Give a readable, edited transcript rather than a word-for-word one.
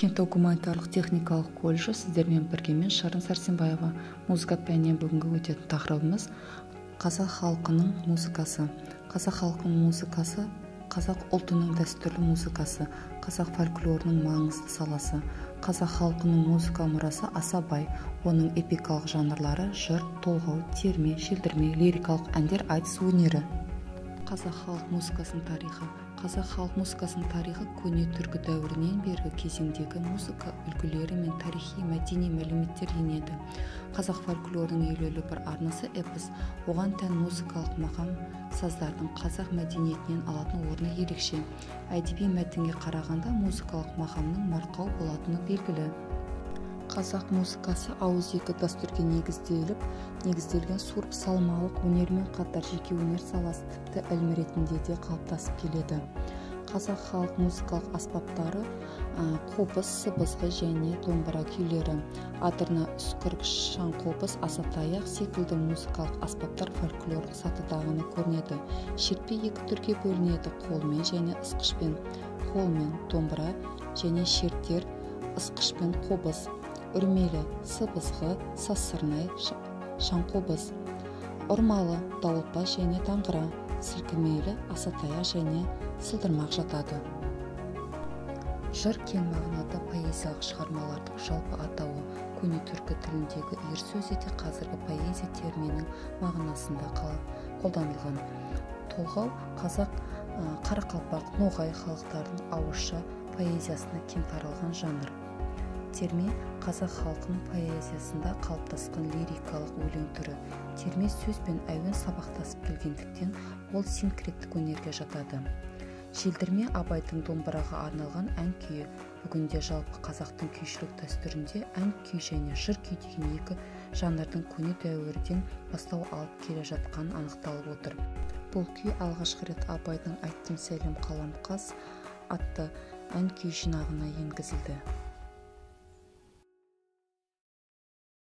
Кенттік гуманитарлық техникалық колледжі сіздермен бірге мен Шарын Сәрсенбаева. Музыка пәнінен бүгінгі өтетін тақырыбымыз қазақ халқының музыкасы. Қазақ халқының музыкасы қазақ ұлтының дәстүрлі музыкасы, қазақ фольклорының маңызды саласы. Қазақ халқының музыка мұрасы аса бай. Оның эпикалық жанрлары жыр, толғау, терме, желдірме, лирикалық әндер, айтыс өнері. Қазақ халық музыкасының тарихы. Қазақ халық музыкасының тарихы көне түркі дәуірінен бергі кезеңдегі музыка үлгілері мен тарихи мәдени мәліметтер енеді. Қазақ фольклорының елеулі бір арнасы эпос. Оған тән музыкалық мақам саздардың қазақ мәдениетінен алатын орны ерекше. Әдеби мәтінге қарағанда музыкалық мақамның марқау болатыны белгілі. Қазақ музыкасы ауызекі дәстүрге негізделген сурп салмалық өнермен қатар жеке өнер саласы тіпті ілім ретінде де қалыптасып келеді. Қазақ халық музыкалық аспаптары қобыз, сыбызғы және домбыра күйлері, адырна, үскірік, шаңқобыз, асатаяқ секілді музыкалық аспаптар фольклорлық сатыда ғана көрінеді. Шертпе екі түрге бөлінеді: қолмен және ысқышпен. Қолмен домбыра және шерттер, ысқышпен қобыз. Үрмелі, сыбызғы, сазсырнай, шаңқобыз. Ұрмалы, дауылпаз және таңғыра, сілкімейлі, асатаяқ және сылдырмақ жатады. Жыр кең мағынада поэзиялық шығармалардың жалпы атауы. Көне түркі тіліндегі үйір сөзі де қазіргі поэзия терминінің мағынасында қолданылған. Толғау қазақ, қарақалпақ, ноғай халықтарының ауызша поэзиясына кең таралған жанр. Терме қазақ халқының поэзиясында қалыптасқан лирикалық өлең түрі. Терме сөз бен әуен сабақтасып келгендіктен ол синкреттік өнерге жатады. Желдірме Абайдың домбыраға арналған ән күйі. Бүгінде жалпы қазақтың күйшілік дәстүрінде ән күй және жыр күй деген екі жанрдың көне дәуірден бастау алып келе жатқаны анықталып отыр. Бұл күй алғашқы рет Абайдың «Айттым сәлем қаламқас» атты ән күй жинағына енгізілді.